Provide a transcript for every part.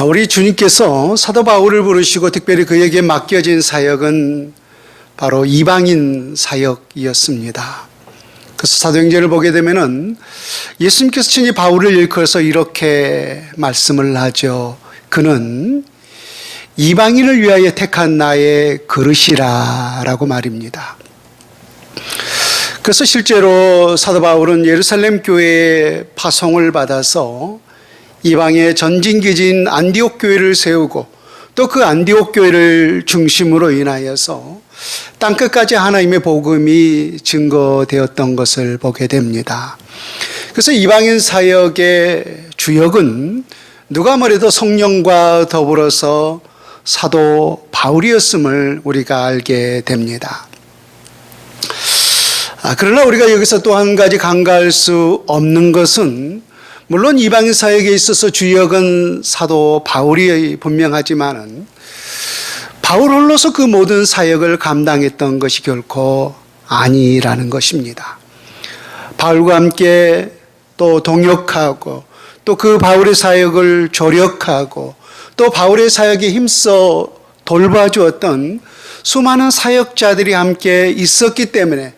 우리 주님께서 사도 바울을 부르시고 특별히 그에게 맡겨진 사역은 바로 이방인 사역이었습니다. 그래서 사도행전을 보게 되면은 예수님께서 친히 바울을 일컬어서 이렇게 말씀을 하죠. 그는 이방인을 위하여 택한 나의 그릇이라 라고 말입니다. 그래서 실제로 사도 바울은 예루살렘 교회의 파송을 받아서 이방의 전진기지인 안디옥 교회를 세우고 또 그 안디옥 교회를 중심으로 인하여서 땅끝까지 하나님의 복음이 증거되었던 것을 보게 됩니다. 그래서 이방인 사역의 주역은 누가 뭐래도 성령과 더불어서 사도 바울이었음을 우리가 알게 됩니다. 그러나 우리가 여기서 또 한 가지 간과할 수 없는 것은 물론 이방인 사역에 있어서 주역은 사도 바울이 분명하지만은 바울 홀로서 그 모든 사역을 감당했던 것이 결코 아니라는 것입니다. 바울과 함께 또 동역하고 또 그 바울의 사역을 조력하고 또 바울의 사역에 힘써 돌봐주었던 수많은 사역자들이 함께 있었기 때문에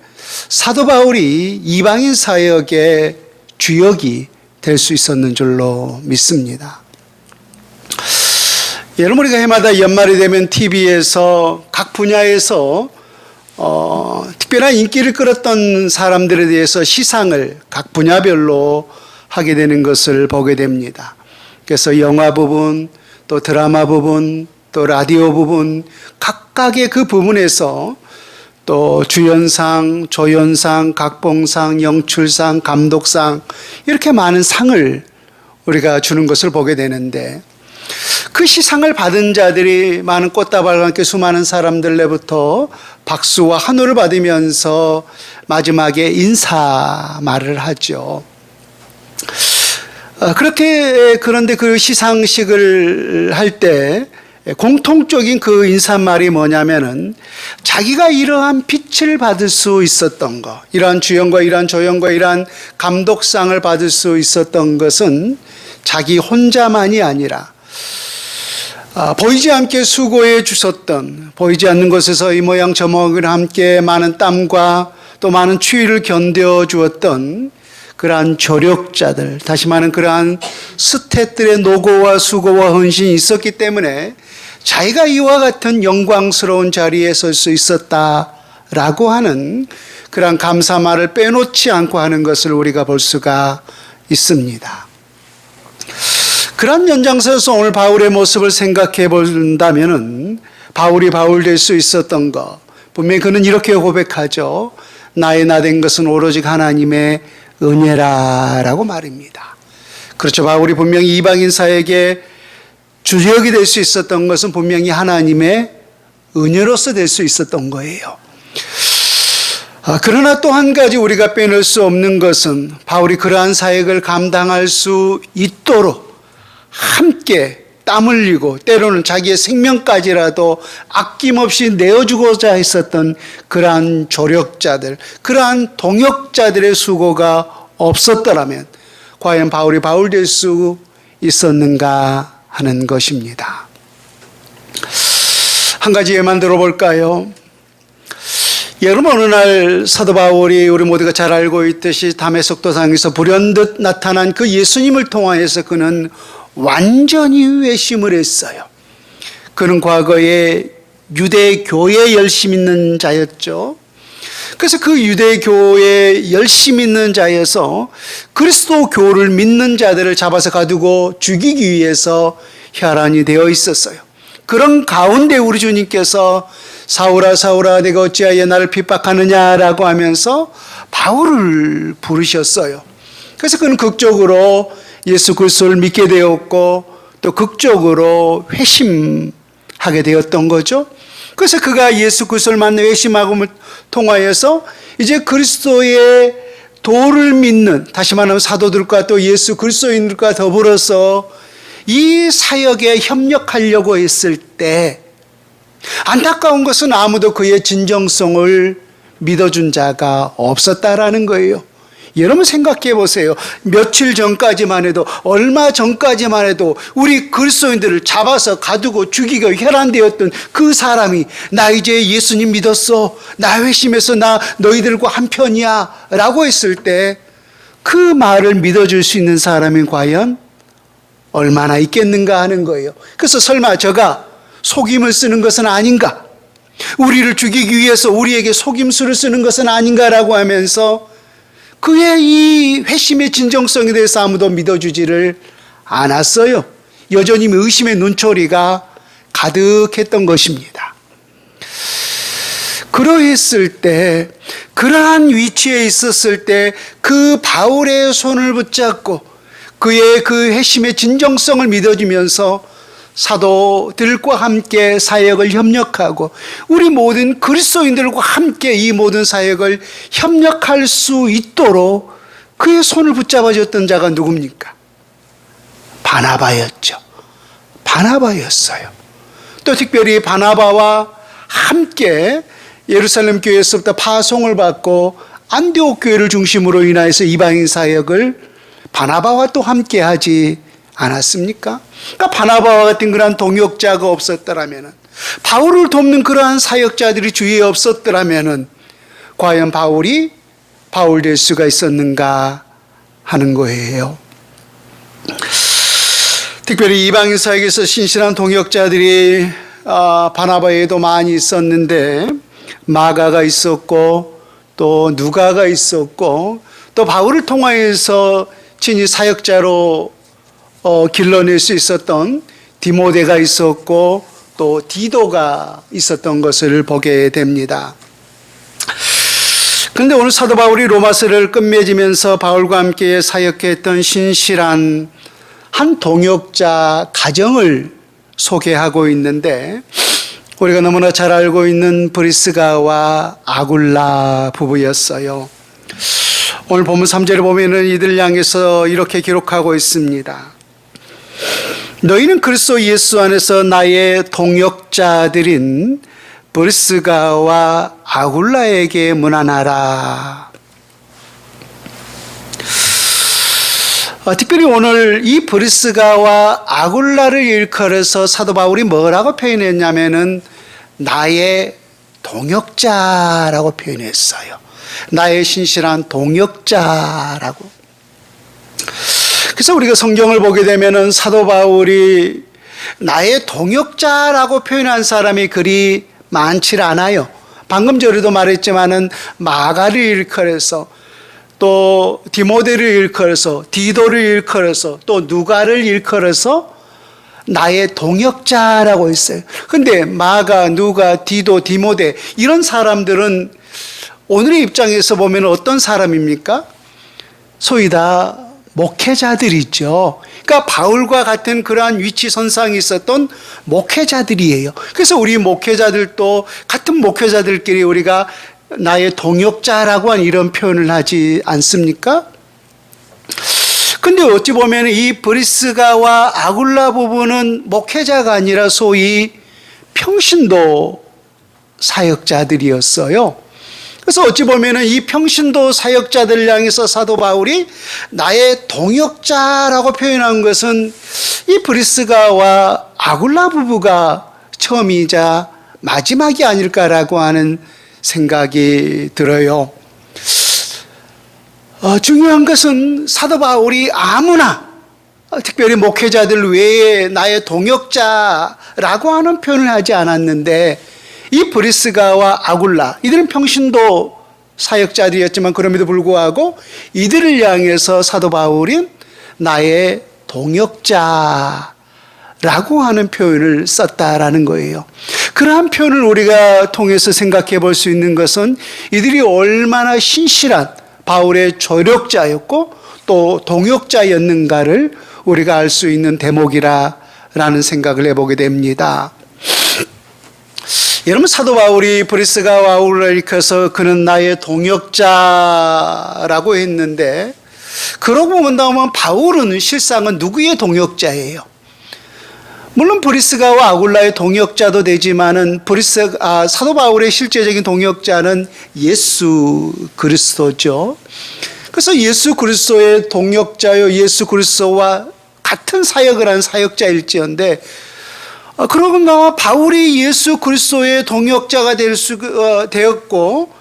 사도 바울이 이방인 사역의 주역이 될 수 있었는 줄로 믿습니다. 여러분, 우리가 해마다 연말이 되면 TV에서 각 분야에서 특별한 인기를 끌었던 사람들에 대해서 시상을 각 분야별로 하게 되는 것을 보게 됩니다. 그래서 영화 부분, 또 드라마 부분, 또 라디오 부분, 각각의 그 부분에서 또 주연상, 조연상, 각본상, 연출상, 감독상 이렇게 많은 상을 우리가 주는 것을 보게 되는데 그 시상을 받은 자들이 많은 꽃다발과 함께 수많은 사람들로부터 박수와 환호를 받으면서 마지막에 인사 말을 하죠. 그런데 그 시상식을 할 때 공통적인 그 인사말이 뭐냐면은 자기가 이러한 빛을 받을 수 있었던 것, 이러한 주연과 이러한 조연과 이러한 감독상을 받을 수 있었던 것은 자기 혼자만이 아니라 보이지 않게 수고해 주셨던, 보이지 않는 곳에서 이 모양 저 모양을 함께 많은 땀과 또 많은 추위를 견뎌 주었던 그러한 조력자들, 다시 말하는 그러한 스태프들의 노고와 수고와 헌신이 있었기 때문에 자기가 이와 같은 영광스러운 자리에 설 수 있었다라고 하는 그러한 감사말을 빼놓지 않고 하는 것을 우리가 볼 수가 있습니다. 그런 연장선에서 오늘 바울의 모습을 생각해 본다면은 바울이 바울 될 수 있었던 것, 분명히 그는 이렇게 고백하죠. 나의 나 된 것은 오로지 하나님의 은혜라라고 말입니다. 그렇죠. 바울이 분명히 이방인 사역에 주역이 될 수 있었던 것은 분명히 하나님의 은혜로서 될 수 있었던 거예요. 그러나 또 한 가지 우리가 빼놓을 수 없는 것은 바울이 그러한 사역을 감당할 수 있도록 함께 땀 흘리고 때로는 자기의 생명까지라도 아낌없이 내어주고자 했었던 그러한 조력자들, 그러한 동역자들의 수고가 없었더라면 과연 바울이 바울 될 수 있었는가 하는 것입니다. 한 가지 예만 들어볼까요? 여러분, 어느 날 사도 바울이 우리 모두가 잘 알고 있듯이 다메섹 도상에서 불현듯 나타난 그 예수님을 통하여서 그는 완전히 회심을 했어요. 그는 과거에 유대교에 열심 있는 자였죠. 그래서 그 유대교에 열심 있는 자여서 그리스도교를 믿는 자들을 잡아서 가두고 죽이기 위해서 혈안이 되어 있었어요. 그런 가운데 우리 주님께서 사울아 사울아 내가 어찌하여 나를 핍박하느냐라고 하면서 바울을 부르셨어요. 그래서 그는 극적으로 예수 그리스도를 믿게 되었고 또 극적으로 회심하게 되었던 거죠. 그래서 그가 예수 그리스도를 만나 회심하고 통하여서 이제 그리스도의 도를 믿는, 다시 말하면 사도들과 또 예수 그리스도인들과 더불어서 이 사역에 협력하려고 했을 때 안타까운 것은 아무도 그의 진정성을 믿어준 자가 없었다라는 거예요. 여러분 생각해 보세요. 며칠 전까지만 해도, 얼마 전까지만 해도 우리 그리스도인들을 잡아서 가두고 죽이고 혈안되었던 그 사람이 나 이제 예수님 믿었어, 나 회심해서 나 너희들과 한편이야 라고 했을 때 그 말을 믿어줄 수 있는 사람이 과연 얼마나 있겠는가 하는 거예요. 그래서 설마 저가 속임을 쓰는 것은 아닌가, 우리를 죽이기 위해서 우리에게 속임수를 쓰는 것은 아닌가라고 하면서 그의 이 회심의 진정성에 대해서 아무도 믿어주지를 않았어요. 여전히 의심의 눈초리가 가득했던 것입니다. 그러했을 때, 그러한 위치에 있었을 때 그 바울의 손을 붙잡고 그의 그 회심의 진정성을 믿어주면서 사도들과 함께 사역을 협력하고 우리 모든 그리스도인들과 함께 이 모든 사역을 협력할 수 있도록 그의 손을 붙잡아줬던 자가 누굽니까? 바나바였죠. 바나바였어요. 또 특별히 바나바와 함께 예루살렘 교회에서부터 파송을 받고 안디옥 교회를 중심으로 인하여서 이방인 사역을 바나바와 또 함께 하지 않았습니까? 그러니까 바나바와 같은 그러한 동역자가 없었더라면, 바울을 돕는 그러한 사역자들이 주위에 없었더라면 과연 바울이 바울 될 수가 있었는가 하는 거예요. 특별히 이방인 사역에서 신실한 동역자들이 바나바에도 많이 있었는데, 마가가 있었고 또 누가가 있었고 또 바울을 통하여서 친히 사역자로 길러낼 수 있었던 디모데가 있었고 또 디도가 있었던 것을 보게 됩니다. 그런데 오늘 사도 바울이 로마서를 끝맺으면서 바울과 함께 사역했던 신실한 한 동역자 가정을 소개하고 있는데, 우리가 너무나 잘 알고 있는 브리스가와 아굴라 부부였어요. 오늘 본문 3절에 보면은 이들 향해서 이렇게 기록하고 있습니다. 너희는 그리스도 예수 안에서 나의 동역자들인 브리스가와 아굴라에게 문안하라. 특별히 오늘 이 브리스가와 아굴라를 일컬어서 사도 바울이 뭐라고 표현했냐면은 나의 동역자라고 표현했어요. 나의 신실한 동역자라고. 그래서 우리가 성경을 보게 되면은 사도 바울이 나의 동역자라고 표현한 사람이 그리 많지 않아요. 방금 전에도 말했지만은 마가를 일컬어서, 또 디모데를 일컬어서, 디도를 일컬어서, 또 누가를 일컬어서 나의 동역자라고 했어요. 근데 마가, 누가, 디도, 디모데 이런 사람들은 오늘의 입장에서 보면 어떤 사람입니까? 소위 다 목회자들이죠. 그러니까 바울과 같은 그러한 위치 선상에 있었던 목회자들이에요. 그래서 우리 목회자들도 같은 목회자들끼리 우리가 나의 동역자라고 하는 이런 표현을 하지 않습니까? 근데 어찌 보면 이 브리스가와 아굴라 부부는 목회자가 아니라 소위 평신도 사역자들이었어요. 그래서 어찌 보면 이 평신도 사역자들 향해서 사도 바울이 나의 동역자라고 표현한 것은 이 브리스가와 아굴라 부부가 처음이자 마지막이 아닐까라고 하는 생각이 들어요. 중요한 것은 사도 바울이 아무나, 특별히 목회자들 외에 나의 동역자라고 하는 표현을 하지 않았는데, 이 브리스가와 아굴라, 이들은 평신도 사역자들이었지만 그럼에도 불구하고 이들을 향해서 사도 바울이 나의 동역자라고 하는 표현을 썼다라는 거예요. 그러한 표현을 우리가 통해서 생각해 볼 수 있는 것은 이들이 얼마나 신실한 바울의 조력자였고 또 동역자였는가를 우리가 알 수 있는 대목이라는 생각을 해보게 됩니다. 여러분, 사도 바울이 브리스가와 아굴라를 일컬어서 그는 나의 동역자라고 했는데, 그러고 본다면 바울은 실상은 누구의 동역자예요? 물론 브리스가와 아굴라의 동역자도 되지만은 사도 바울의 실제적인 동역자는 예수 그리스도죠. 그래서 예수 그리스도의 동역자요, 예수 그리스도와 같은 사역을 한 사역자일지언데, 그러나 바울이 예수 그리스도의 동역자가 되었고,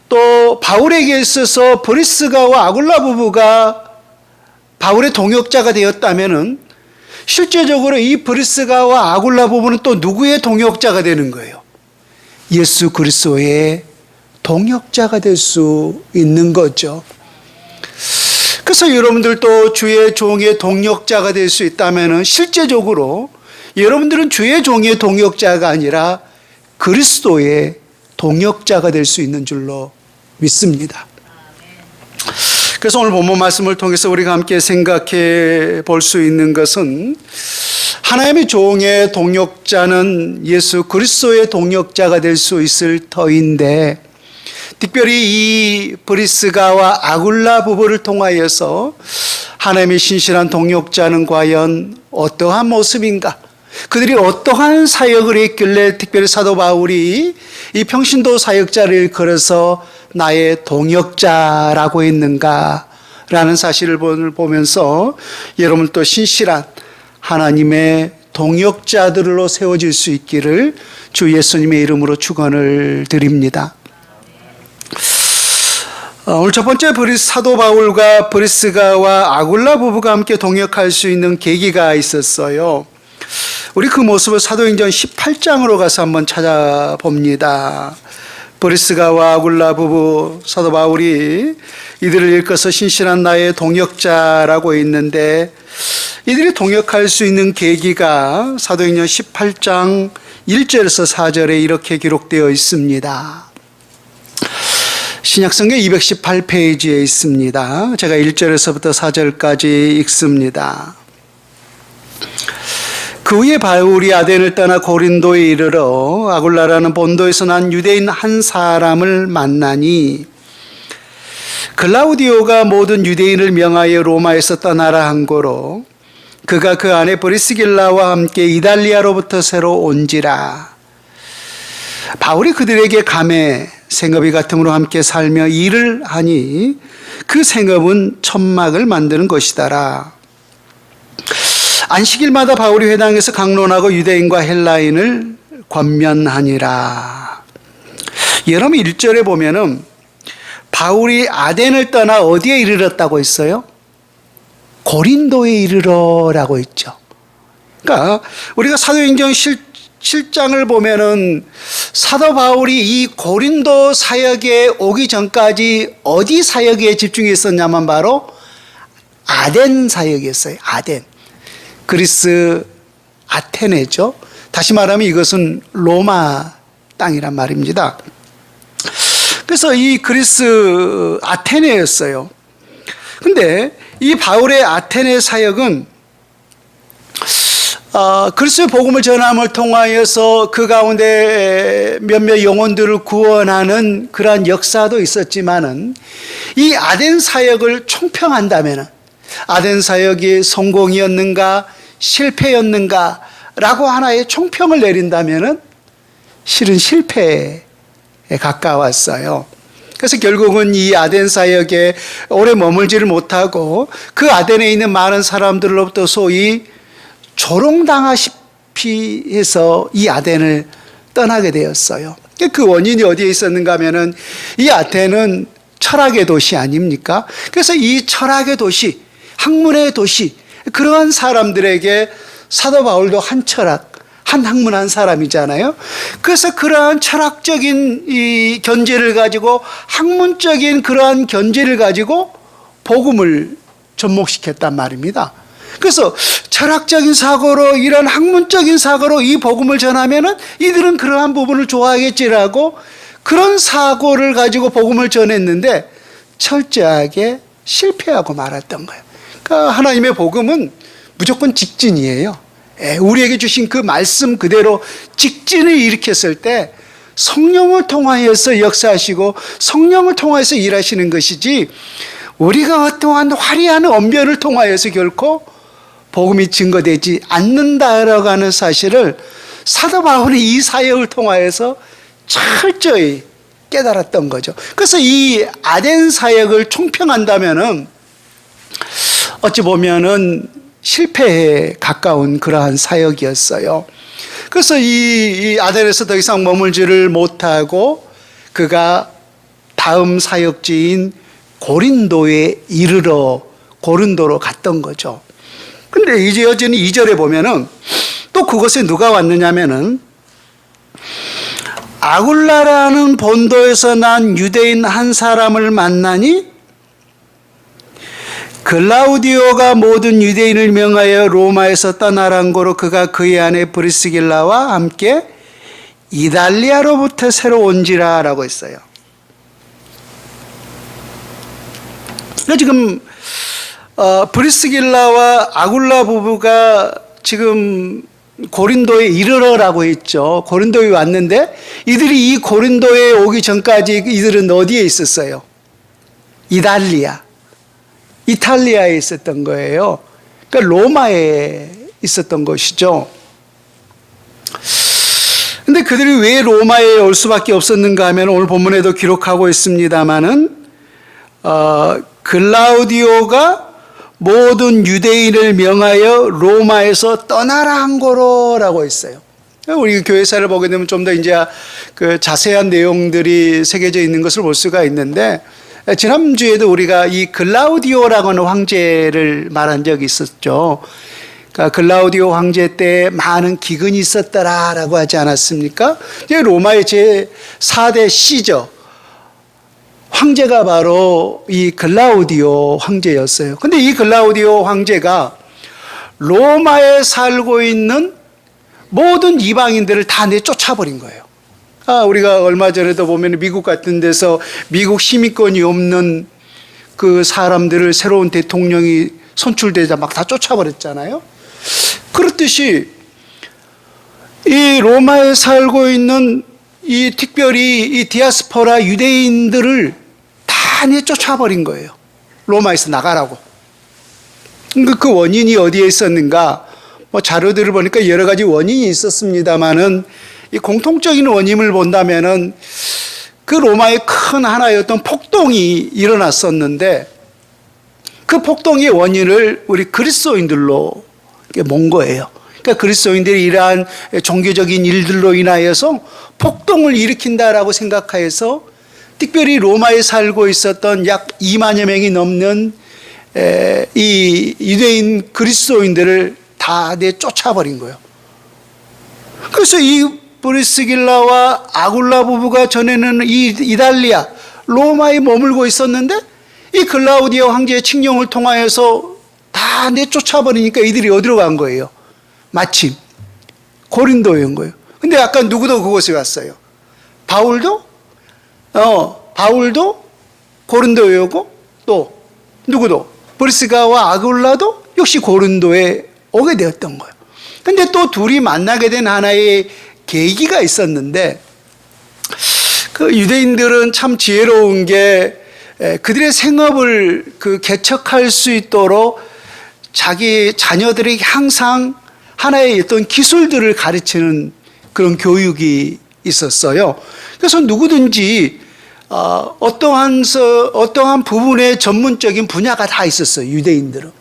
또 바울에게 있어서 브리스가와 아굴라 부부가 바울의 동역자가 되었다면은, 실제적으로 이 브리스가와 아굴라 부부는 또 누구의 동역자가 되는 거예요? 예수 그리스도의 동역자가 될 수 있는 거죠. 그래서 여러분들도 주의 종의 동역자가 될 수 있다면 실제적으로 여러분들은 주의 종의 동역자가 아니라 그리스도의 동역자가 될 수 있는 줄로 믿습니다. 그래서 오늘 본문 말씀을 통해서 우리가 함께 생각해 볼 수 있는 것은, 하나님의 종의 동역자는 예수 그리스도의 동역자가 될 수 있을 터인데, 특별히 이 브리스가와 아굴라 부부를 통하여서 하나님의 신실한 동역자는 과연 어떠한 모습인가? 그들이 어떠한 사역을 했길래 특별히 사도 바울이 이 평신도 사역자를 걸어서 나의 동역자라고 했는가라는 사실을 보면서 여러분 또 신실한 하나님의 동역자들로 세워질 수 있기를 주 예수님의 이름으로 축원을 드립니다. 오늘 첫 번째 사도 바울과 브리스가와 아굴라 부부가 함께 동역할 수 있는 계기가 있었어요. 우리 그 모습을 사도행전 18장으로 가서 한번 찾아봅니다. 브리스가와 아굴라 부부, 사도 바울이 이들을 일컬어서 신실한 나의 동역자라고 있는데, 이들이 동역할 수 있는 계기가 사도행전 18장 1절에서 4절에 이렇게 기록되어 있습니다. 신약성경 218페이지에 있습니다. 제가 1절에서부터 4절까지 읽습니다. 그 후에 바울이 아덴을 떠나 고린도에 이르러 아굴라라는 본도에서 난 유대인 한 사람을 만나니, 글라우디오가 모든 유대인을 명하여 로마에서 떠나라 한 고로 그가 그 안에 브리스길라와 함께 이달리아로부터 새로 온지라. 바울이 그들에게 감에 생업이 같음으로 함께 살며 일을 하니 그 생업은 천막을 만드는 것이더라. 안식일마다 바울이 회당에서 강론하고 유대인과 헬라인을 권면하니라. 여러분 1절에 보면은 바울이 아덴을 떠나 어디에 이르렀다고 했어요? 고린도에 이르러라고 했죠. 그러니까 우리가 사도행전 7장을 보면은 사도 바울이 이 고린도 사역에 오기 전까지 어디 사역에 집중했었냐면 바로 아덴 사역이었어요. 아덴. 그리스 아테네죠. 다시 말하면 이것은 로마 땅이란 말입니다. 그래서 이 그리스 아테네였어요. 근데 이 바울의 아테네 사역은 그리스도의 복음을 전함을 통하여서 그 가운데 몇몇 영혼들을 구원하는 그러한 역사도 있었지만은, 이 아덴 사역을 총평한다면은 아덴 사역이 성공이었는가 실패였는가 라고 하나의 총평을 내린다면은 실은 실패에 가까웠어요. 그래서 결국은 이 아덴 사역에 오래 머물지를 못하고 그 아덴에 있는 많은 사람들로부터 소위 조롱당하시피 해서 이 아덴을 떠나게 되었어요. 그 원인이 어디에 있었는가 하면은 이 아덴은 철학의 도시 아닙니까? 그래서 이 철학의 도시, 학문의 도시, 그러한 사람들에게 사도 바울도 한 철학, 한 학문한 사람이잖아요. 그래서 그러한 철학적인 이 견제를 가지고, 학문적인 그러한 견제를 가지고 복음을 접목시켰단 말입니다. 그래서 철학적인 사고로, 이런 학문적인 사고로 이 복음을 전하면은 이들은 그러한 부분을 좋아하겠지라고 그런 사고를 가지고 복음을 전했는데 철저하게 실패하고 말았던 거예요. 그러니까 하나님의 복음은 무조건 직진이에요. 우리에게 주신 그 말씀 그대로 직진을 일으켰을 때 성령을 통하여서 역사하시고 성령을 통하여서 일하시는 것이지, 우리가 어떠한 화려한 언변을 통하여서 결코 복음이 증거되지 않는다라고 하는 사실을 사도 바울이 이 사역을 통하여서 철저히 깨달았던 거죠. 그래서 이 아덴 사역을 총평한다면은 어찌 보면은 실패에 가까운 그러한 사역이었어요. 그래서 이 아덴에서 더 이상 머물지를 못하고 그가 다음 사역지인 고린도에 이르러 고린도로 갔던 거죠. 근데 이제 여전히 2절에 보면은 또 그곳에 누가 왔느냐면은 아굴라라는 본도에서 난 유대인 한 사람을 만나니 글라우디오가 모든 유대인을 명하여 로마에서 떠나란 고로 그가 그의 아내 브리스길라와 함께 이달리아로부터 새로 온지라 라고 했어요. 그러니까 지금 브리스길라와 아굴라 부부가 지금 고린도에 이르러라고 했죠. 고린도에 왔는데 이들이 이 고린도에 오기 전까지 이들은 어디에 있었어요? 이탈리아에 있었던 거예요. 그러니까 로마에 있었던 것이죠. 근데 그들이 왜 로마에 올 수밖에 없었는가 하면 오늘 본문에도 기록하고 있습니다마는 글라우디오가 모든 유대인을 명하여 로마에서 떠나라 한 거로라고 했어요. 우리 교회사를 보게 되면 좀 더 이제 그 자세한 내용들이 새겨져 있는 것을 볼 수가 있는데 지난주에도 우리가 이 글라우디오라고 하는 황제를 말한 적이 있었죠. 그러니까 글라우디오 황제 때 많은 기근이 있었더라라고 하지 않았습니까? 로마의 제4대 시저 황제가 바로 이 글라우디오 황제였어요. 근데 이 글라우디오 황제가 로마에 살고 있는 모든 이방인들을 다 내쫓아버린 거예요. 우리가 얼마 전에도 보면 미국 같은 데서 미국 시민권이 없는 그 사람들을 새로운 대통령이 선출되자 막 다 쫓아버렸잖아요. 그렇듯이 이 로마에 살고 있는 이 특별히 이 디아스포라 유대인들을 다 내쫓아버린 거예요. 로마에서 나가라고. 그 원인이 어디에 있었는가? 뭐 자료들을 보니까 여러 가지 원인이 있었습니다만은 이 공통적인 원인을 본다면은 그 로마의 큰 하나의 어떤 폭동이 일어났었는데 그 폭동의 원인을 우리 그리스도인들로 몬 거예요. 그러니까 그리스도인들이 이러한 종교적인 일들로 인하여서 폭동을 일으킨다라고 생각하여서 특별히 로마에 살고 있었던 약 2만여 명이 넘는 이 유대인 그리스도인들을 다 내쫓아버린 거예요. 그래서 이 브리스길라와 아굴라 부부가 전에는 이 이달리아 로마에 머물고 있었는데 이 글라우디오 황제의 칙령을 통하여서 다 내쫓아버리니까 이들이 어디로 간 거예요? 마침 고린도에 온 거예요. 근데 아까 누구도 그곳에 왔어요. 바울도 고린도에 오고 또 누구도 브리스가와 아굴라도 역시 고린도에 오게 되었던 거예요. 근데 또 둘이 만나게 된 하나의 계기가 있었는데 그 유대인들은 참 지혜로운 게 그들의 생업을 개척할 수 있도록 자기 자녀들에게 항상 하나의 어떤 기술들을 가르치는 그런 교육이 있었어요. 그래서 누구든지 어떠한 부분의 전문적인 분야가 다 있었어요. 유대인들은.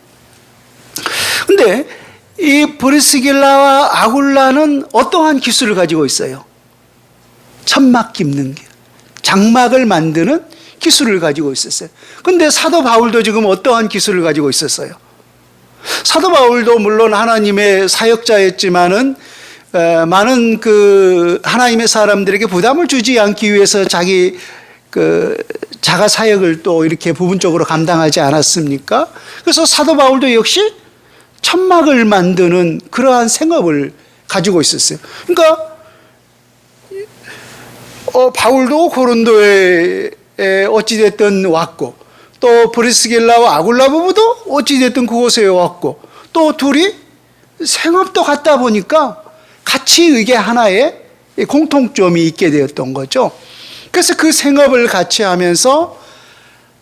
근데 이 브리스길라와 아굴라는 어떠한 기술을 가지고 있어요? 천막 깁는 게, 장막을 만드는 기술을 가지고 있었어요. 근데 사도 바울도 지금 어떠한 기술을 가지고 있었어요? 사도 바울도 물론 하나님의 사역자였지만은 많은 그 하나님의 사람들에게 부담을 주지 않기 위해서 자기 그 자가 사역을 또 이렇게 부분적으로 감당하지 않았습니까? 그래서 사도 바울도 역시 천막을 만드는 그러한 생업을 가지고 있었어요. 그러니까 바울도 고린도에 어찌됐든 왔고 또 브리스길라와 아굴라 부부도 어찌됐든 그곳에 왔고 또 둘이 생업도 갖다 보니까 같이 이게 하나의 공통점이 있게 되었던 거죠. 그래서 그 생업을 같이 하면서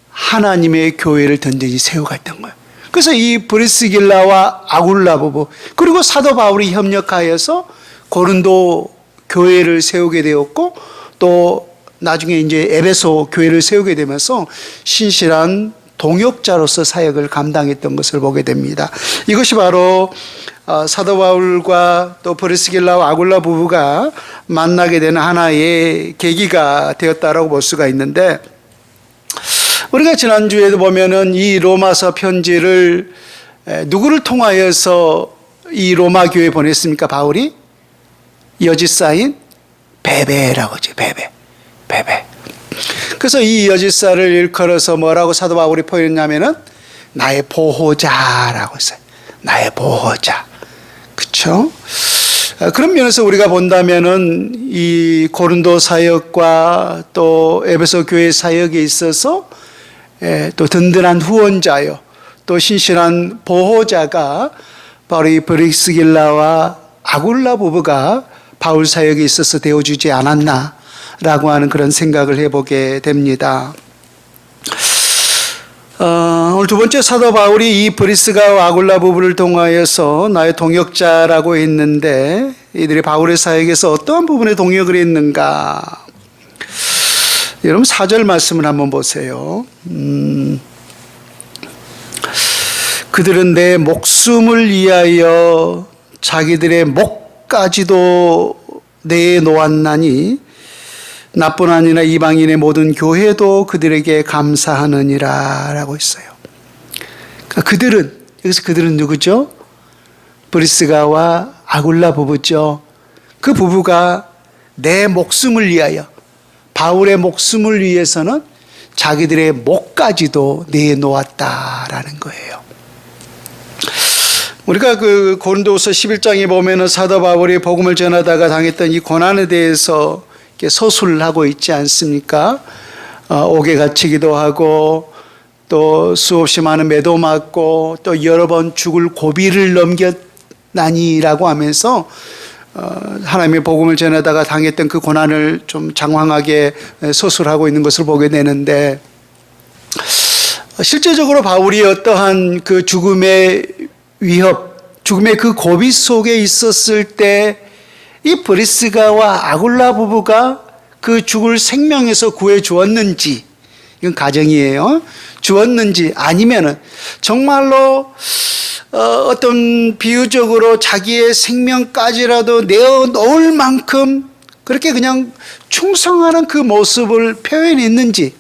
하나님의 교회를 든든히 세워갔던 거예요. 그래서 이 브리스길라와 아굴라 부부 그리고 사도 바울이 협력하여서 고린도 교회를 세우게 되었고 또 나중에 이제 에베소 교회를 세우게 되면서 신실한 동역자로서 사역을 감당했던 것을 보게 됩니다. 이것이 바로 사도 바울과 또 브리스길라와 아굴라 부부가 만나게 되는 하나의 계기가 되었다라고 볼 수가 있는데, 우리가 지난주에도 보면은 이 로마서 편지를 누구를 통하여서 이 로마 교회에 보냈습니까? 바울이? 여지사인 베베라고 하죠. 베베. 그래서 이 여지사를 일컬어서 뭐라고 사도 바울이 표현했냐면은 나의 보호자라고 했어요. 나의 보호자. 그렇죠? 그런 면에서 우리가 본다면은 이 고린도 사역과 또 에베소 교회 사역에 있어서 또 든든한 후원자요, 또 신실한 보호자가 바로 이 브리스길라와 아굴라 부부가 바울 사역에 있어서 되어주지 않았나라고 하는 그런 생각을 해보게 됩니다. 오늘 두 번째 사도 바울이 이 브리스가와 아굴라 부부를 통하여서 나의 동역자라고 했는데, 이들이 바울의 사역에서 어떠한 부분에 동역을 했는가? 여러분 4절 말씀을 한번 보세요. 그들은 내 목숨을 위하여 자기들의 목까지도 내놓았나니 나뿐 아니라 이방인의 모든 교회도 그들에게 감사하느니라 라고 했어요. 그러니까 그들은, 여기서 그들은 누구죠? 브리스가와 아굴라 부부죠. 그 부부가 내 목숨을 위하여, 바울의 목숨을 위해서는 자기들의 목까지도 내놓았다라는 거예요. 우리가 그 고린도후서 11장에 보면은 사도 바울이 복음을 전하다가 당했던 이 고난에 대해서 이렇게 서술을 하고 있지 않습니까? 옥에 갇히기도 하고 또 수없이 많은 매도 맞고 또 여러 번 죽을 고비를 넘겼나니라고 하면서 하나님의 복음을 전하다가 당했던 그 고난을 좀 장황하게 서술하고 있는 것을 보게 되는데, 실제적으로 바울이 어떠한 그 죽음의 위협, 죽음의 그 고비 속에 있었을 때 이 브리스가와 아굴라 부부가 그 죽을 생명에서 구해 주었는지, 이건 가정이에요. 주었는지, 아니면은 정말로 어떤 비유적으로 자기의 생명까지라도 내어놓을 만큼 그렇게 그냥 충성하는 그 모습을 표현했는지,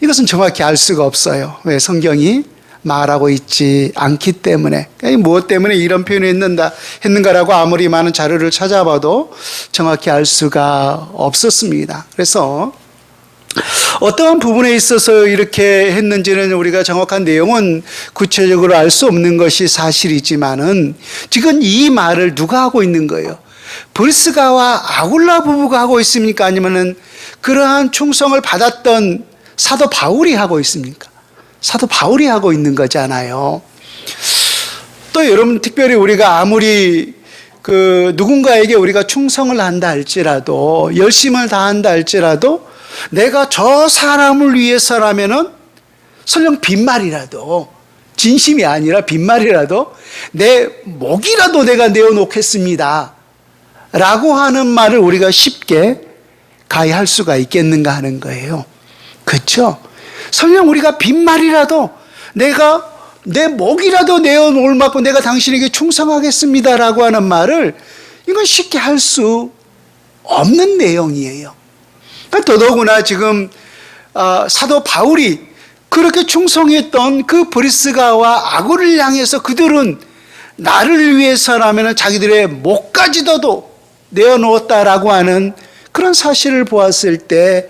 이것은 정확히 알 수가 없어요. 왜? 성경이 말하고 있지 않기 때문에. 무엇 때문에 이런 표현을 했는가라고 아무리 많은 자료를 찾아봐도 정확히 알 수가 없었습니다. 그래서 어떠한 부분에 있어서 이렇게 했는지는 우리가 정확한 내용은 구체적으로 알 수 없는 것이 사실이지만은, 지금 이 말을 누가 하고 있는 거예요? 브리스가와 아굴라 부부가 하고 있습니까? 아니면은 그러한 충성을 받았던 사도 바울이 하고 있습니까? 사도 바울이 하고 있는 거잖아요. 또 여러분, 특별히 우리가 아무리 그 누군가에게 우리가 충성을 한다 할지라도, 열심을 다한다 할지라도, 내가 저 사람을 위해서라면은 설령 빈말이라도, 진심이 아니라 빈말이라도 내 목이라도 내가 내어놓겠습니다 라고 하는 말을 우리가 쉽게 가히 수가 있겠는가 하는 거예요. 그렇죠? 설령 우리가 빈말이라도 내가 내 목이라도 내어놓을 만큼 내가 당신에게 충성하겠습니다라고 하는 말을, 이건 쉽게 할 수 없는 내용이에요. 그러니까 더더구나 지금 사도 바울이 그렇게 충성했던 그 브리스가와 아굴을 향해서 그들은 나를 위해서라면 자기들의 목까지도 내어놓았다라고 하는 그런 사실을 보았을 때,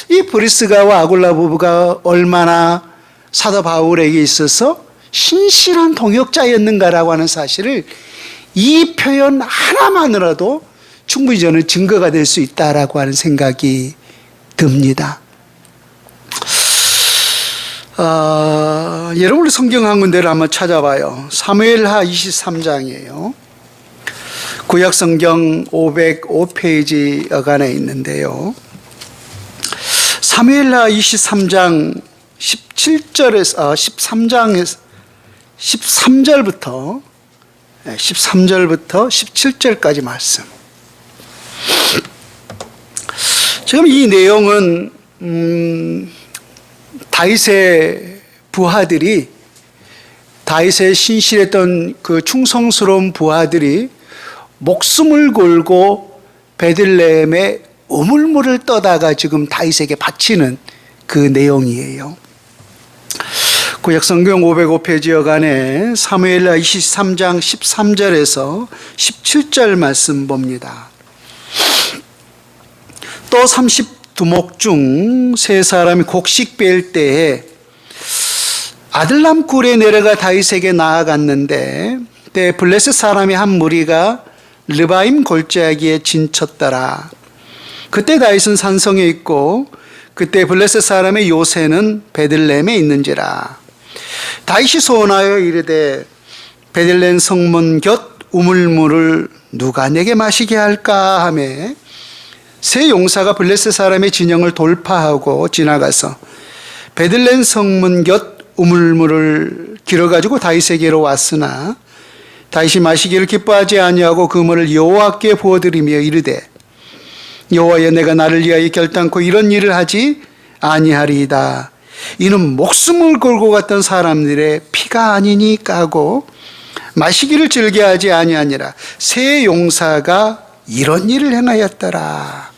이 브리스가와 아굴라 부부가 얼마나 사도 바울에게 있어서 신실한 동역자였는가라고 하는 사실을 이 표현 하나만으로도 충분히 저는 증거가 될 수 있다라고 하는 생각이 듭니다. 여러분, 성경 한 군데를 한번 찾아봐요. 사무엘하 23장이에요. 구약 성경 505페이지 여간에 있는데요. 사무엘하 23장 17절에서 13절부터 17절까지 말씀. 지금 이 내용은 다윗의 부하들이, 다윗의 신실했던 그 충성스러운 부하들이 목숨을 걸고 베들레헴에 우물물을 떠다가 지금 다윗에게 바치는 그 내용이에요. 구약성경 505페이지 여간에 사무엘하 23장 13절에서 17절 말씀 봅니다. 또 30두목 중 세 사람이 곡식 뺄 때에 아들람 굴에 내려가 다윗에게 나아갔는데 그때 블레셋 사람의 한 무리가 르바임 골짜기에 진쳤더라. 그때 다윗은 산성에 있고 그때 블레셋 사람의 요새는 베들레헴에 있는지라. 다윗이 소원하여 이르되 베들레헴 성문 곁 우물물을 누가 내게 마시게 할까 하매 세 용사가 블레셋 사람의 진영을 돌파하고 지나가서 베들레헴 성문 곁 우물물을 길어가지고 다윗에게로 왔으나 다윗이 마시기를 기뻐하지 아니하고 그 물을 여호와께 부어드리며 이르되 여호와여, 내가 나를 위하여 결단코 이런 일을 하지 아니하리이다. 이는 목숨을 걸고 갔던 사람들의 피가 아니니까 하고 마시기를 즐겨하지 아니하니라. 세 용사가 이런 일을 행하였더라.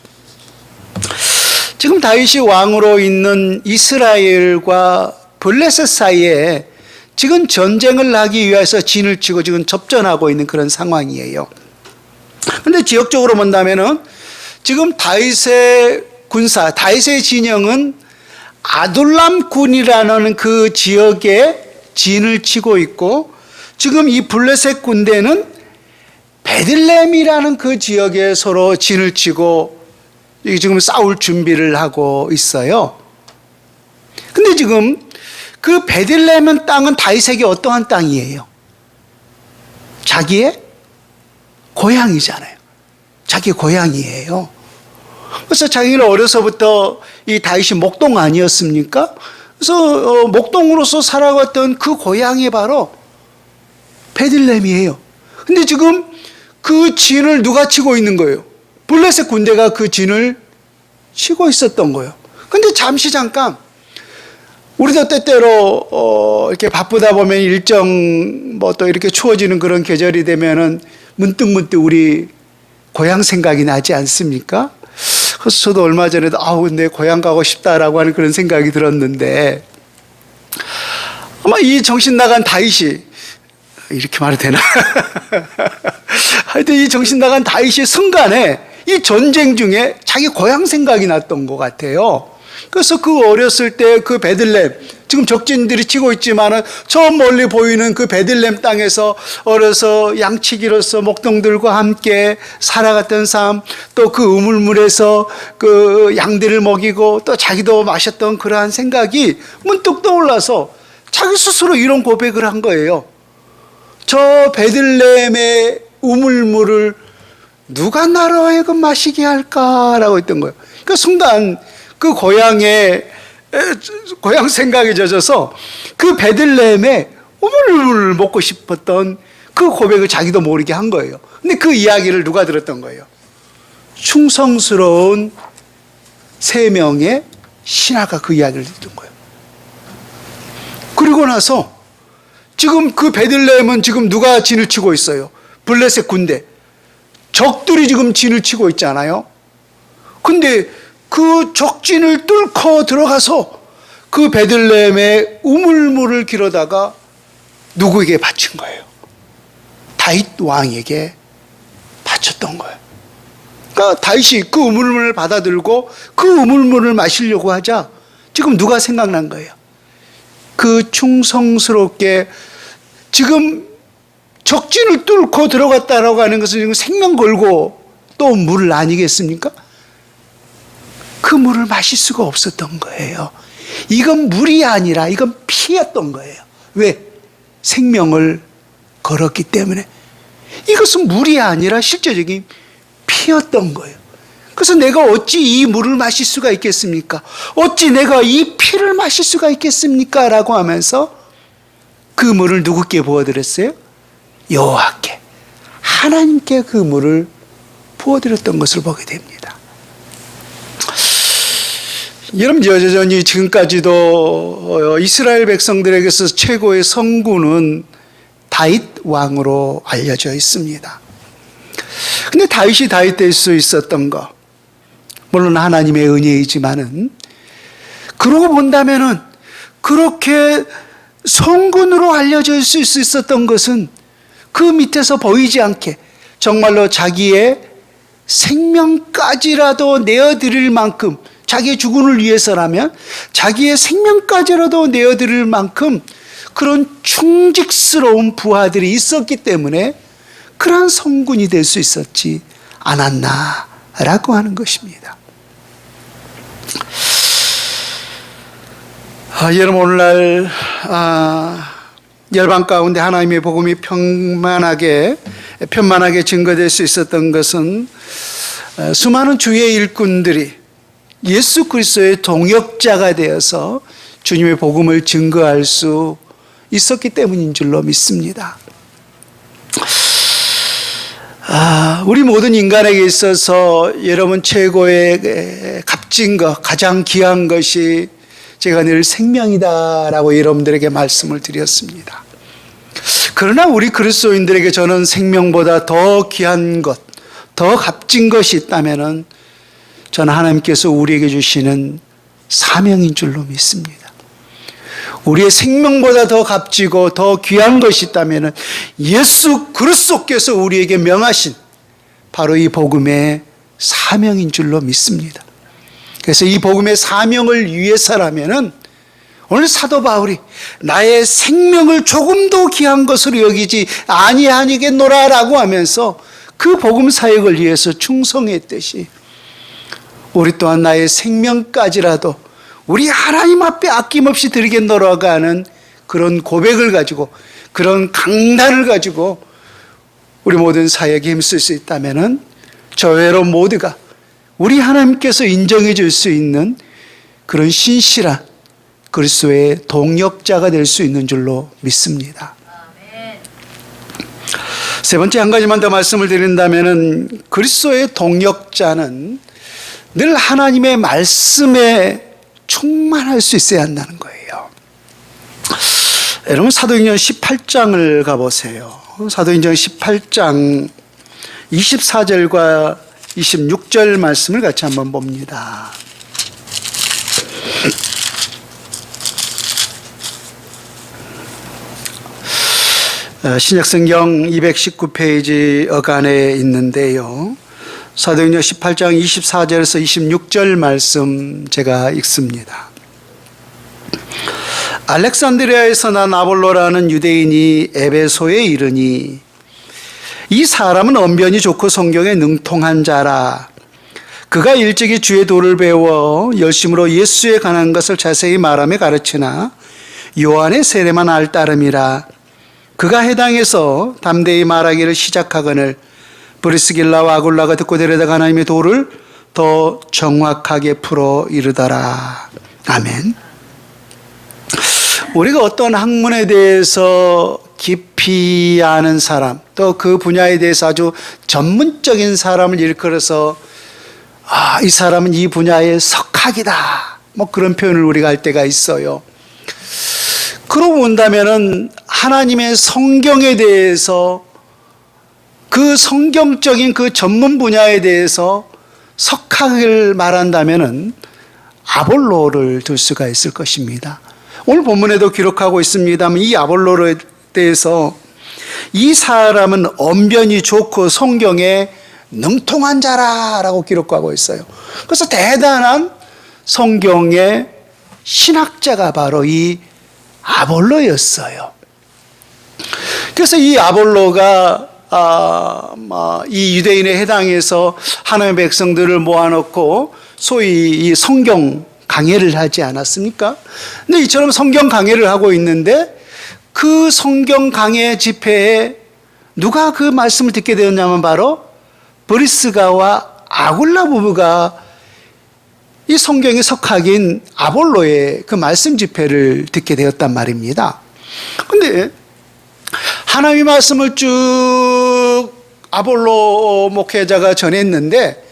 지금 다윗이 왕으로 있는 이스라엘과 블레셋 사이에 지금 전쟁을 하기 위해서 진을 치고 지금 접전하고 있는 그런 상황이에요. 그런데 지역적으로 본다면은 지금 다윗의 군사, 다윗의 진영은 아둘람 군이라는 그 지역에 진을 치고 있고, 지금 이 블레셋 군대는 베들레헴이라는 그 지역에 서로 진을 치고 지금 싸울 준비를 하고 있어요. 근데 지금 그 베들레헴 땅은 다윗에게 어떠한 땅이에요? 자기의 고향이잖아요. 자기 고향이에요. 그래서 자기는 어려서부터 이 다윗이 목동 아니었습니까? 그래서 목동으로서 살아왔던 그 고향이 바로 베들레헴이에요. 근데 지금 그 진을 누가 치고 있는 거예요? 블레셋 군대가 그 진을 치고 있었던 거예요. 근데 잠깐 우리도 때때로 이렇게 바쁘다 보면 일정 뭐 또 이렇게 추워지는 그런 계절이 되면은 문득 우리 고향 생각이 나지 않습니까? 그래서 저도 얼마 전에도 내 고향 가고 싶다라고 하는 그런 생각이 들었는데, 아마 이 정신 나간 다윗이, 이렇게 말해도 되나? 하여튼 이 정신 나간 다윗이 순간에 이 전쟁 중에 자기 고향 생각이 났던 것 같아요. 그래서 그 어렸을 때 그 베들레헴, 지금 적진들이 치고 있지만은 저 멀리 보이는 그 베들레헴 땅에서 어려서 양치기로서 목동들과 함께 살아갔던 삶, 또 그 우물물에서 그 양들을 먹이고 또 자기도 마셨던 그러한 생각이 문득 떠올라서 자기 스스로 이런 고백을 한 거예요. 저 베들레헴의 우물물을 누가 나로 하여금 마시게 할까라고 했던 거예요. 그 순간 그 고향 생각이 젖어서 그 베들레헴에 우물물을 먹고 싶었던 그 고백을 자기도 모르게 한 거예요. 근데 그 이야기를 누가 들었던 거예요? 충성스러운 세 명의 신하가 그 이야기를 듣던 거예요. 그리고 나서 지금 그 베들레헴은 지금 누가 진을 치고 있어요? 블레셋 군대. 적들이 지금 진을 치고 있잖아요. 근데 그 적진을 뚫고 들어가서 그 베들레헴의 우물물을 길어다가 누구에게 바친 거예요? 다윗 왕에게 바쳤던 거예요. 그러니까 다윗이 그 우물물을 받아들고 그 우물물을 마시려고 하자 지금 누가 생각난 거예요? 그 충성스럽게 지금 적진을 뚫고 들어갔다라고 하는 것은 지금 생명 걸고 또 물 아니겠습니까? 그 물을 마실 수가 없었던 거예요. 이건 물이 아니라 이건 피였던 거예요. 왜? 생명을 걸었기 때문에. 이것은 물이 아니라 실제적인 피였던 거예요. 그래서 내가 어찌 이 물을 마실 수가 있겠습니까? 어찌 내가 이 피를 마실 수가 있겠습니까? 라고 하면서 그 물을 누구께 부어드렸어요? 여호와께, 하나님께 그 물을 부어드렸던 것을 보게 됩니다. 여러분, 여전히 지금까지도 이스라엘 백성들에게서 최고의 성군은 다윗 왕으로 알려져 있습니다. 근데 다윗이 다윗 될 수 있었던 거, 물론 하나님의 은혜이지만은, 그러고 본다면은 그렇게 성군으로 알려질 수 있었던 것은 그 밑에서 보이지 않게 정말로 자기의 생명까지라도 내어드릴 만큼, 자기의 주군을 위해서라면 자기의 생명까지라도 내어드릴 만큼 그런 충직스러운 부하들이 있었기 때문에 그러한 성군이 될 수 있었지 않았나라고 하는 것입니다. 여러분, 오늘날 열방 가운데 하나님의 복음이 편만하게 증거될 수 있었던 것은 수많은 주의 일꾼들이 예수 그리스도의 동역자가 되어서 주님의 복음을 증거할 수 있었기 때문인 줄로 믿습니다. 우리 모든 인간에게 있어서 여러분, 최고의 값진 것, 가장 귀한 것이 제가 늘 생명이다라고 여러분들에게 말씀을 드렸습니다. 그러나 우리 그리스도인들에게 저는 생명보다 더 귀한 것, 더 값진 것이 있다면은 저는 하나님께서 우리에게 주시는 사명인 줄로 믿습니다. 우리의 생명보다 더 값지고 더 귀한 것이 있다면은 예수 그리스도께서 우리에게 명하신 바로 이 복음의 사명인 줄로 믿습니다. 그래서 이 복음의 사명을 위해서라면은 오늘 사도 바울이 나의 생명을 조금도 귀한 것으로 여기지 아니하니겠노라라고 하면서 그 복음 사역을 위해서 충성했듯이 우리 또한 나의 생명까지라도 우리 하나님 앞에 아낌없이 드리겠노라고 하는 그런 고백을 가지고, 그런 강단을 가지고 우리 모든 사역에 힘쓸 수 있다면은 저 여러분 모두가 우리 하나님께서 인정해 줄 수 있는 그런 신실한 그리스도의 동역자가 될 수 있는 줄로 믿습니다. 세 번째, 한 가지만 더 말씀을 드린다면은 그리스도의 동역자는 늘 하나님의 말씀에 충만할 수 있어야 한다는 거예요. 여러분, 사도행전 18장을 가보세요. 사도행전 18장 24절과 26절 말씀을 같이 한번 봅니다. 신약성경 219페이지 어간에 있는데요. 사도행전 18장 24절에서 26절 말씀 제가 읽습니다. 알렉산드리아에서 난 아볼로라는 유대인이 에베소에 이르니 이 사람은 언변이 좋고 성경에 능통한 자라. 그가 일찍이 주의 도를 배워 열심으로 예수에 관한 것을 자세히 말하며 가르치나 요한의 세례만 알 따름이라. 그가 해당에서 담대히 말하기를 시작하거늘 브리스길라와 아굴라가 듣고 데려다가 하나님의 도를 더 정확하게 풀어 이르더라. 아멘. 우리가 어떤 학문에 대해서 깊이 아는 사람, 또 그 분야에 대해서 아주 전문적인 사람을 일컬어서 이 사람은 이 분야의 석학이다, 뭐 그런 표현을 우리가 할 때가 있어요. 그러고 본다면은 하나님의 성경에 대해서, 그 성경적인 그 전문 분야에 대해서 석학을 말한다면은 아볼로를 들 수가 있을 것입니다. 오늘 본문에도 기록하고 있습니다만 이 아볼로에 대해서 이 사람은 언변이 좋고 성경에 능통한 자라라고 기록하고 있어요. 그래서 대단한 성경의 신학자가 바로 이 아볼로였어요. 그래서 이 아볼로가 이 유대인의 해당에서 하나님의 백성들을 모아놓고 소위 이 성경 강해를 하지 않았습니까? 근데 이처럼 성경 강해를 하고 있는데 그 성경 강해 집회에 누가 그 말씀을 듣게 되었냐면 바로 브리스가와 아굴라 부부가 이 성경의 석학인 아볼로의 그 말씀 집회를 듣게 되었단 말입니다. 근데 하나님의 말씀을 쭉 아볼로 목회자가 전했는데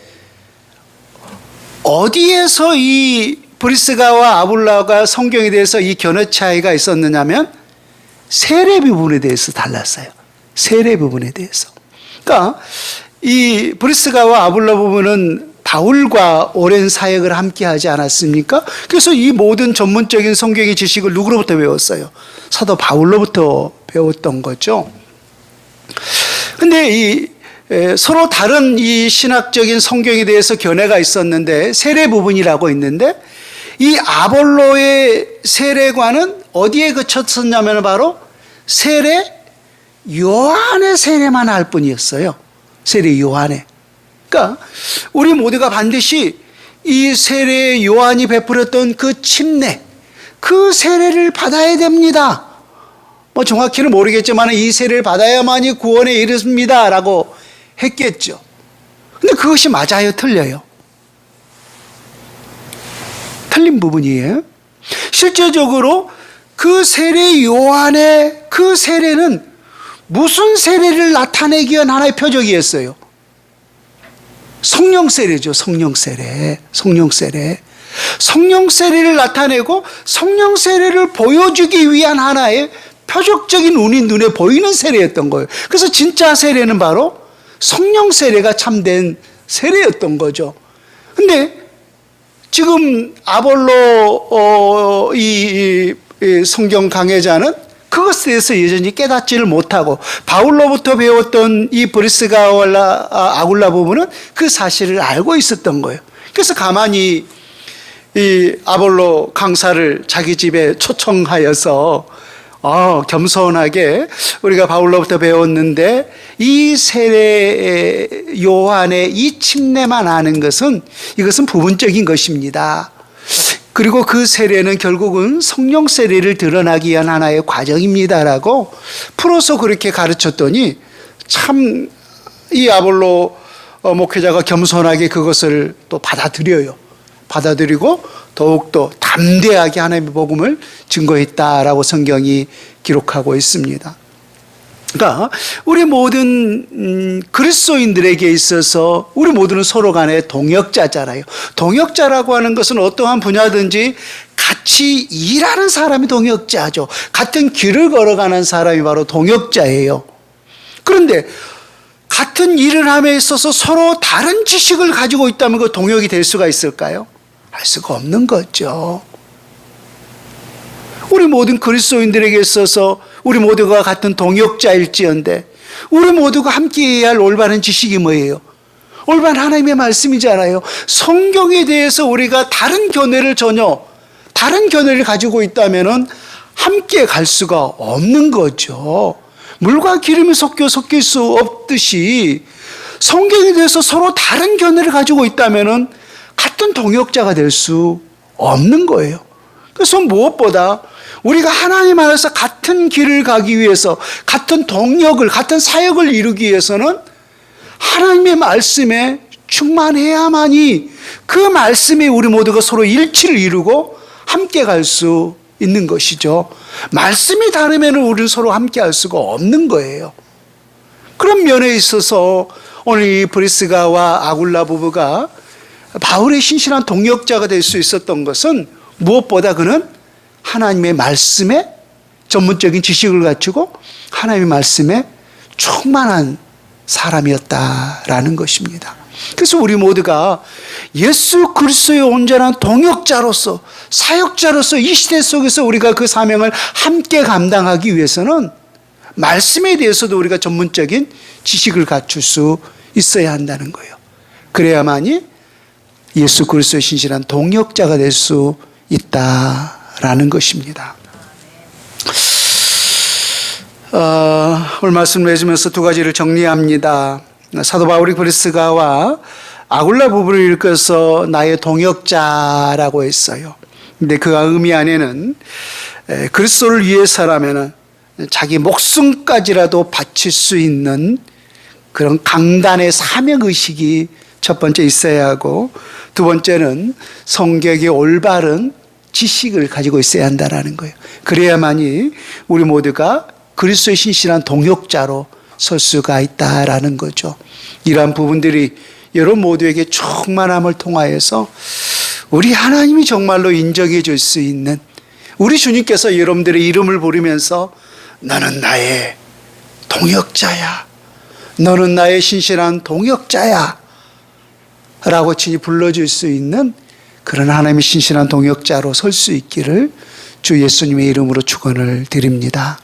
어디에서 이 브리스가와 아굴라가 성경에 대해서 이 견해 차이가 있었느냐면 세례 부분에 대해서 달랐어요. 세례 부분에 대해서. 그러니까 이 브리스가와 아굴라 부분은 바울과 오랜 사역을 함께 하지 않았습니까? 그래서 이 모든 전문적인 성경의 지식을 누구로부터 배웠어요? 사도 바울로부터 배웠던 거죠. 근데 서로 다른 이 신학적인 성경에 대해서 견해가 있었는데 세례 부분이라고 있는데 이 아볼로의 세례관은 어디에 그쳤었냐면 바로 세례 요한의 세례만 할 뿐이었어요. 세례 요한의. 그러니까 우리 모두가 반드시 이 세례 요한이 베풀었던 그 침례, 그 세례를 받아야 됩니다. 뭐 정확히는 모르겠지만 이 세례를 받아야만이 구원에 이르습니다 라고 했겠죠. 근데 그것이 맞아요, 틀려요? 틀린 부분이에요. 실제적으로 그 세례 요한의 그 세례는 무슨 세례를 나타내기 위한 하나의 표적이었어요? 성령 세례죠. 성령 세례. 성령 세례. 성령 세례를 나타내고 성령 세례를 보여주기 위한 하나의 표적적인 운이 눈에 보이는 세례였던 거예요. 그래서 진짜 세례는 바로 성령 세례가 참된 세례였던 거죠. 근데 지금 아볼로 이 성경 강해자는 그것에 대해서 여전히 깨닫지를 못하고 바울로부터 배웠던 이 브리스가와 아굴라 부부는 그 사실을 알고 있었던 거예요. 그래서 가만히 이 아볼로 강사를 자기 집에 초청하여서 겸손하게 우리가 바울로부터 배웠는데 이 세례 요한의 이 침례만 아는 이것은 부분적인 것입니다. 그리고 그 세례는 결국은 성령 세례를 드러나기 위한 하나의 과정입니다라고 풀어서 그렇게 가르쳤더니 참 이 아볼로 목회자가 겸손하게 그것을 또 받아들이고 더욱더 담대하게 하나님의 복음을 증거했다라고 성경이 기록하고 있습니다. 그러니까 우리 모든 그리스도인들에게 있어서 우리 모두는 서로 간에 동역자잖아요. 동역자라고 하는 것은 어떠한 분야든지 같이 일하는 사람이 동역자죠. 같은 길을 걸어가는 사람이 바로 동역자예요. 그런데 같은 일을 함에 있어서 서로 다른 지식을 가지고 있다면 그 동역이 될 수가 있을까요? 할 수가 없는 거죠. 우리 모든 그리스도인들에게 있어서 우리 모두가 같은 동역자일지언데 우리 모두가 함께해야 할 올바른 지식이 뭐예요? 올바른 하나님의 말씀이잖아요. 성경에 대해서 우리가 다른 견해를 가지고 있다면 함께 갈 수가 없는 거죠. 물과 기름이 섞일 수 없듯이 성경에 대해서 서로 다른 견해를 가지고 있다면 같은 동역자가 될 수 없는 거예요. 그래서 무엇보다 우리가 하나님 안에서 같은 길을 가기 위해서 같은 동역을, 같은 사역을 이루기 위해서는 하나님의 말씀에 충만해야만이 그 말씀에 우리 모두가 서로 일치를 이루고 함께 갈 수 있는 것이죠. 말씀이 다르면 우리는 서로 함께 할 수가 없는 거예요. 그런 면에 있어서 오늘 이 브리스가와 아굴라 부부가 바울의 신실한 동역자가 될 수 있었던 것은 무엇보다 그는 하나님의 말씀에 전문적인 지식을 갖추고 하나님의 말씀에 충만한 사람이었다라는 것입니다. 그래서 우리 모두가 예수 그리스도의 온전한 동역자로서 사역자로서 이 시대 속에서 우리가 그 사명을 함께 감당하기 위해서는 말씀에 대해서도 우리가 전문적인 지식을 갖출 수 있어야 한다는 거예요. 그래야만이 예수 그리스도의 신실한 동역자가 될 수 있다라는 것입니다. 오늘 말씀 맺으면서 두 가지를 정리합니다. 사도 바울이 브리스가와 아굴라 부부를 일컬어서 나의 동역자라고 했어요. 근데 그 의미 안에는 그리스도를 위해서라면 자기 목숨까지라도 바칠 수 있는 그런 강단의 사명의식이 첫 번째 있어야 하고 두 번째는 성경의 올바른 지식을 가지고 있어야 한다는 거예요. 그래야만이 우리 모두가 그리스도의 신실한 동역자로 설 수가 있다라는 거죠. 이러한 부분들이 여러분 모두에게 충만함을 통하여서 우리 하나님이 정말로 인정해 줄 수 있는, 우리 주님께서 여러분들의 이름을 부르면서 너는 나의 동역자야, 너는 나의 신실한 동역자야 라고 친히 불러줄 수 있는 그런 하나님의 신실한 동역자로 설 수 있기를 주 예수님의 이름으로 축원을 드립니다.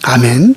아멘.